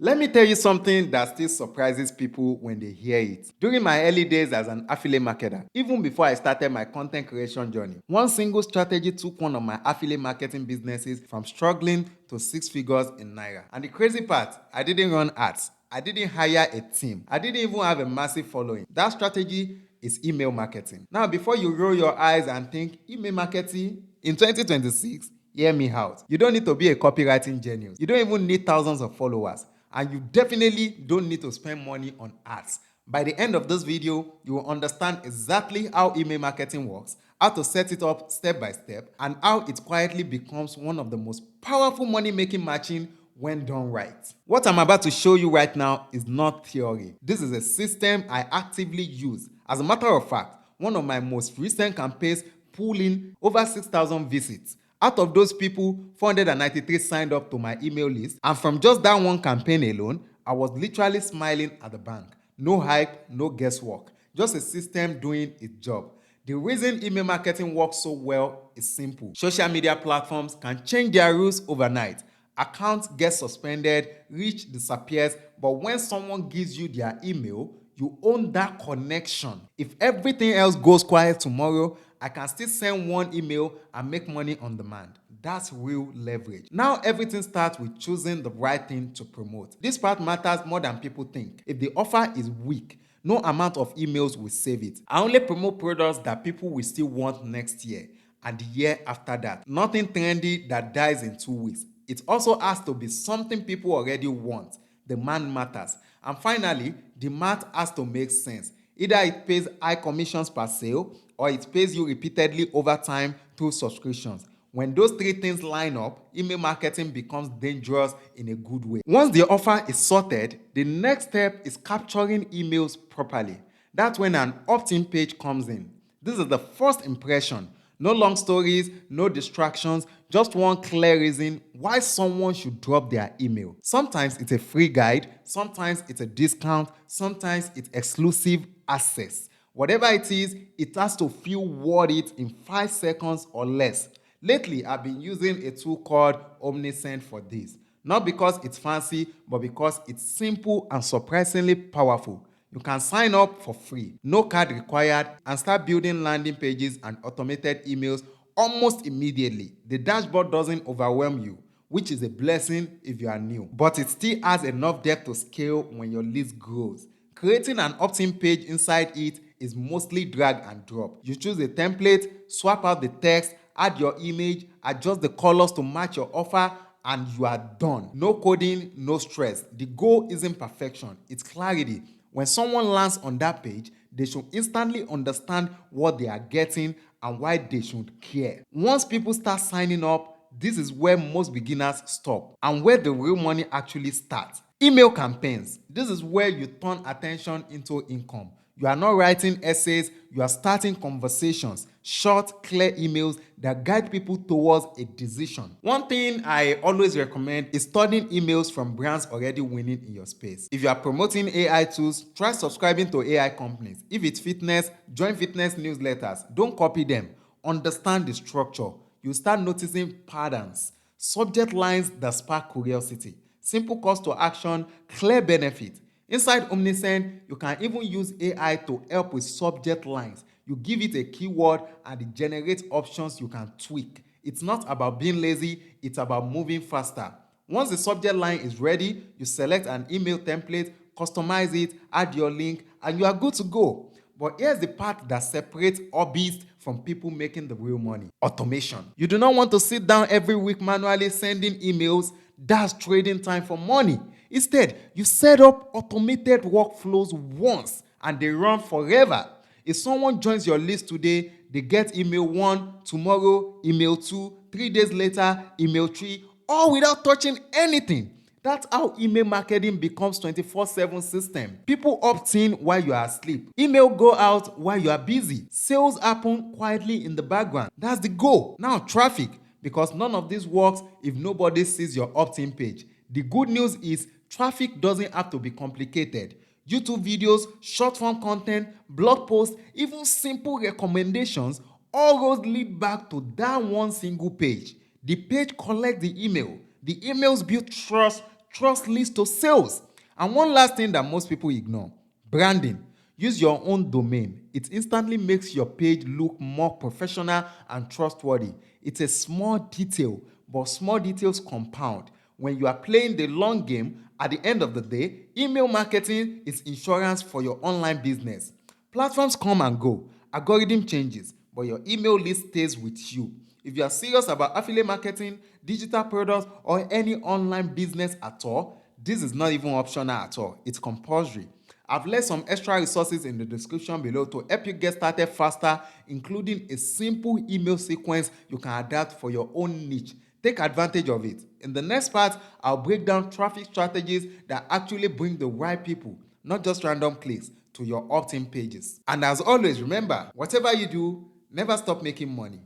Let me tell you something that still surprises people when they hear it. During my early days as an affiliate marketer, even before I started my content creation journey, one single strategy took one of my affiliate marketing businesses from struggling to 6 figures in Naira. And the crazy part, I didn't run ads. I didn't hire a team. I didn't even have a massive following. That strategy is email marketing. Now, before you roll your eyes and think, email marketing in 2026, hear me out. You don't need to be a copywriting genius. You don't even need thousands of followers. And you definitely don't need to spend money on ads. By the end of this video, you will understand exactly how email marketing works, how to set it up step by step, and how it quietly becomes one of the most powerful money-making machines when done right. What I'm about to show you right now is not theory. This is a system I actively use. As a matter of fact, one of my most recent campaigns pulled in over 6,000 visits. Out of those people, 493 signed up to my email list, and from just that one campaign alone, I was literally smiling at the bank. No hype, no guesswork, just a system doing its job. The reason email marketing works so well is simple. Social media platforms can change their rules overnight. Accounts get suspended, reach disappears, but when someone gives you their email, you own that connection. If everything else goes quiet tomorrow, I can still send one email and make money on demand. That's real leverage. Now everything starts with choosing the right thing to promote. This part matters more than people think. If the offer is weak, no amount of emails will save it. I only promote products that people will still want next year and the year after that. Nothing trendy that dies in 2 weeks. It also has to be something people already want. Demand matters. And finally, the math has to make sense. Either it pays high commissions per sale or it pays you repeatedly over time through subscriptions. When those three things line up, email marketing becomes dangerous in a good way. Once the offer is sorted, the next step is capturing emails properly. That's when an opt-in page comes in. This is the first impression. No long stories, no distractions, just one clear reason why someone should drop their email. Sometimes it's a free guide, sometimes it's a discount, sometimes it's exclusive access. Whatever it is, it has to feel worth it in 5 seconds or less. Lately, I've been using a tool called Omnisend for this. Not because it's fancy, but because it's simple and surprisingly powerful. You can sign up for free, no card required, and start building landing pages and automated emails almost immediately. The dashboard doesn't overwhelm you, which is a blessing if you are new, but it still has enough depth to scale when your list grows. Creating an opt-in page inside it is mostly drag and drop. You choose a template, swap out the text, add your image, adjust the colors to match your offer, and you are done. No coding, no stress. The goal isn't perfection, it's clarity. When someone lands on that page, they should instantly understand what they are getting and why they should care. Once people start signing up, this is where most beginners stop and where the real money actually starts. Email campaigns. This is where you turn attention into income. You are not writing essays, you are starting conversations, short, clear emails that guide people towards a decision. One thing I always recommend is studying emails from brands already winning in your space. If you are promoting AI tools, try subscribing to AI companies. If it's fitness, join fitness newsletters. Don't copy them. Understand the structure. You start noticing patterns, subject lines that spark curiosity, simple calls to action, clear benefit. Inside Omnisend, you can even use AI to help with subject lines. You give it a keyword and it generates options you can tweak. It's not about being lazy, it's about moving faster. Once the subject line is ready, you select an email template, customize it, add your link, and you are good to go. But here's the part that separates hobbyists from people making the real money. Automation. You do not want to sit down every week manually sending emails. That's trading time for money. Instead, you set up automated workflows once and they run forever. If someone joins your list today, they get email 1, tomorrow, email 2, 3 days later, email 3, all without touching anything. That's how email marketing becomes 24/7 system. People opt in while you are asleep. Email go out while you are busy. Sales happen quietly in the background. That's the goal. Now traffic, because none of this works if nobody sees your opt-in page. The good news is traffic doesn't have to be complicated. YouTube videos, short-form content, blog posts, even simple recommendations, all roads lead back to that one single page. The page collects the email. The emails build trust. trust leads to sales. And one last thing that most people ignore: branding. Use your own domain. It instantly makes your page look more professional and trustworthy. It's a small detail, but small details compound. When you are playing the long game, at the end of the day, email marketing is insurance for your online business. Platforms come and go, algorithm changes, but your email list stays with you. If you are serious about affiliate marketing, digital products, or any online business at all, this is not even optional at all. It's compulsory. I've left some extra resources in the description below to help you get started faster, including a simple email sequence you can adapt for your own niche. Take advantage of it. In the next part, I'll break down traffic strategies that actually bring the right people, not just random clicks, to your opt-in pages. And as always, remember, whatever you do, never stop making money.